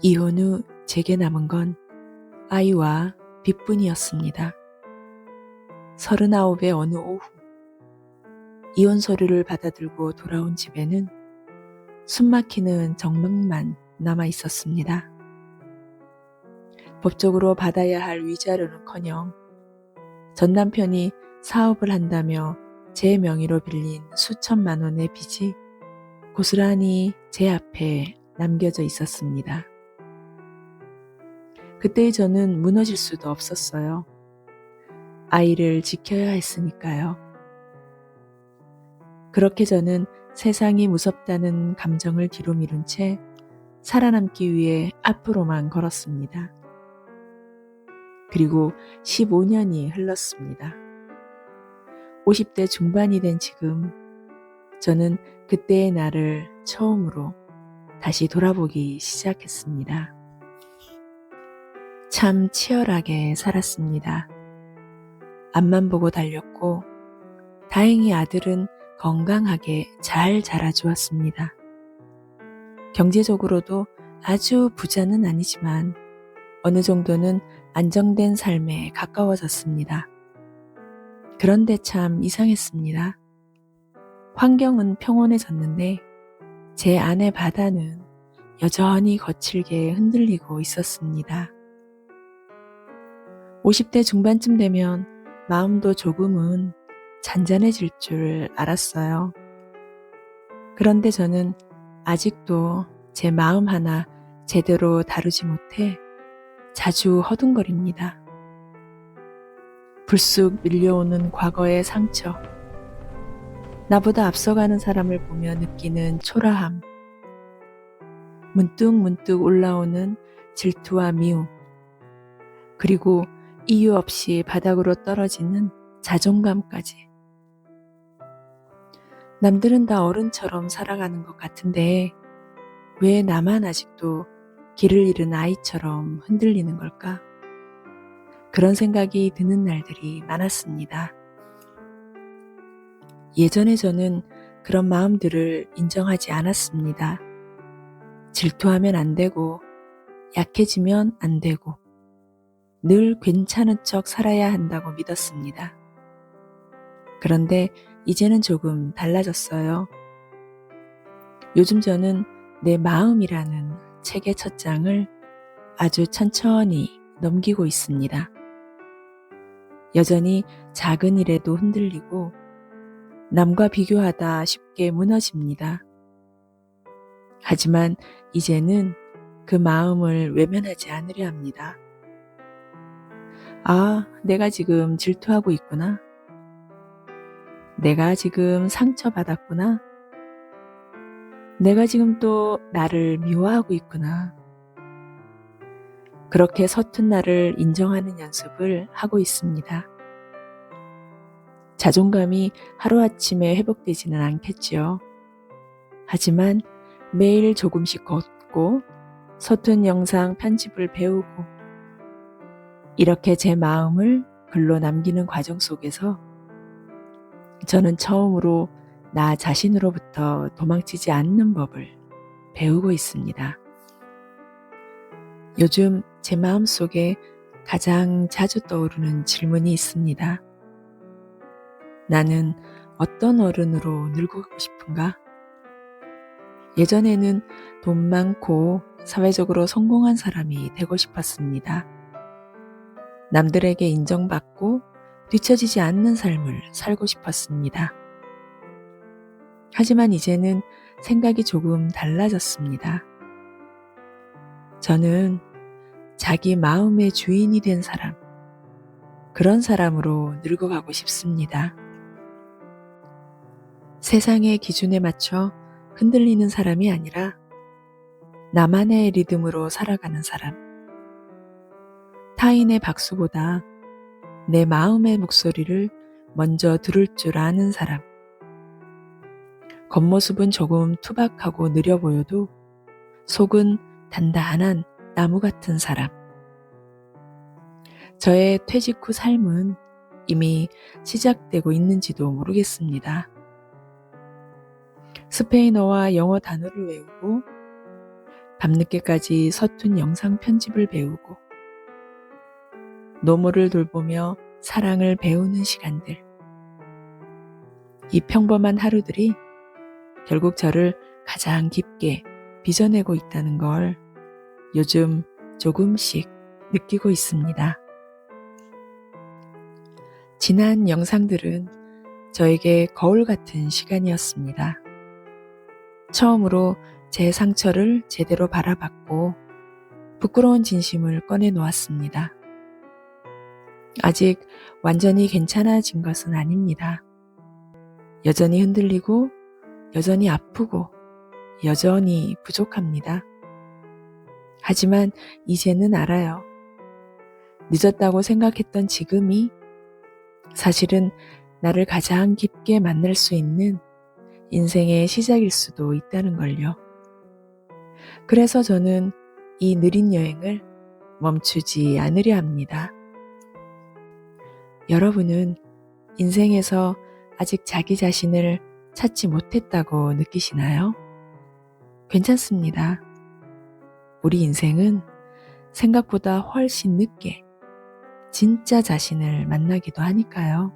이혼 후 제게 남은 건 아이와 빚뿐이었습니다. 39의 어느 오후, 이혼 서류를 받아들고 돌아온 집에는 숨막히는 정막만 남아 있었습니다. 법적으로 받아야 할 위자료는커녕 전 남편이 사업을 한다며 제 명의로 빌린 수천만 원의 빚이 고스란히 제 앞에 남겨져 있었습니다. 그때의 저는 무너질 수도 없었어요. 아이를 지켜야 했으니까요. 그렇게 저는 세상이 무섭다는 감정을 뒤로 미룬 채 살아남기 위해 앞으로만 걸었습니다. 그리고 15년이 흘렀습니다. 50대 중반이 된 지금, 저는 그때의 나를 처음으로 다시 돌아보기 시작했습니다. 참 치열하게 살았습니다. 앞만 보고 달렸고, 다행히 아들은 건강하게 잘 자라주었습니다. 경제적으로도 아주 부자는 아니지만 어느 정도는 안정된 삶에 가까워졌습니다. 그런데 참 이상했습니다. 환경은 평온해졌는데 제 안의 바다는 여전히 거칠게 흔들리고 있었습니다. 50대 중반쯤 되면 마음도 조금은 잔잔해질 줄 알았어요. 그런데 저는 아직도 제 마음 하나 제대로 다루지 못해 자주 허둥거립니다. 불쑥 밀려오는 과거의 상처, 나보다 앞서가는 사람을 보며 느끼는 초라함, 문득문득 올라오는 질투와 미움, 그리고 이유 없이 바닥으로 떨어지는 자존감까지. 남들은 다 어른처럼 살아가는 것 같은데 왜 나만 아직도 길을 잃은 아이처럼 흔들리는 걸까? 그런 생각이 드는 날들이 많았습니다. 예전에 저는 그런 마음들을 인정하지 않았습니다. 질투하면 안 되고, 약해지면 안 되고, 늘 괜찮은 척 살아야 한다고 믿었습니다. 그런데 이제는 조금 달라졌어요. 요즘 저는 내 마음이라는 책의 첫 장을 아주 천천히 넘기고 있습니다. 여전히 작은 일에도 흔들리고 남과 비교하다 쉽게 무너집니다. 하지만 이제는 그 마음을 외면하지 않으려 합니다. 아, 내가 지금 질투하고 있구나. 내가 지금 상처받았구나. 내가 지금 또 나를 미워하고 있구나. 그렇게 서툰 나를 인정하는 연습을 하고 있습니다. 자존감이 하루아침에 회복되지는 않겠지요. 하지만 매일 조금씩 걷고 서툰 영상 편집을 배우고 이렇게 제 마음을 글로 남기는 과정 속에서 저는 처음으로 나 자신으로부터 도망치지 않는 법을 배우고 있습니다. 요즘 제 마음속에 가장 자주 떠오르는 질문이 있습니다. 나는 어떤 어른으로 늙어가고 싶은가? 예전에는 돈 많고 사회적으로 성공한 사람이 되고 싶었습니다. 남들에게 인정받고 뒤처지지 않는 삶을 살고 싶었습니다. 하지만 이제는 생각이 조금 달라졌습니다. 저는 자기 마음의 주인이 된 사람, 그런 사람으로 늙어가고 싶습니다. 세상의 기준에 맞춰 흔들리는 사람이 아니라 나만의 리듬으로 살아가는 사람. 타인의 박수보다 내 마음의 목소리를 먼저 들을 줄 아는 사람. 겉모습은 조금 투박하고 느려 보여도 속은 단단한 나무 같은 사람. 저의 퇴직 후 삶은 이미 시작되고 있는지도 모르겠습니다. 스페인어와 영어 단어를 외우고 밤늦게까지 서툰 영상 편집을 배우고 노모를 돌보며 사랑을 배우는 시간들. 이 평범한 하루들이 결국 저를 가장 깊게 빚어내고 있다는 걸 요즘 조금씩 느끼고 있습니다. 지난 영상들은 저에게 거울 같은 시간이었습니다. 처음으로 제 상처를 제대로 바라봤고 부끄러운 진심을 꺼내놓았습니다. 아직 완전히 괜찮아진 것은 아닙니다. 여전히 흔들리고 여전히 아프고 여전히 부족합니다. 하지만 이제는 알아요. 늦었다고 생각했던 지금이 사실은 나를 가장 깊게 만날 수 있는 인생의 시작일 수도 있다는 걸요. 그래서 저는 이 느린 여행을 멈추지 않으려 합니다. 여러분은 인생에서 아직 자기 자신을 찾지 못했다고 느끼시나요? 괜찮습니다. 우리 인생은 생각보다 훨씬 늦게 진짜 자신을 만나기도 하니까요.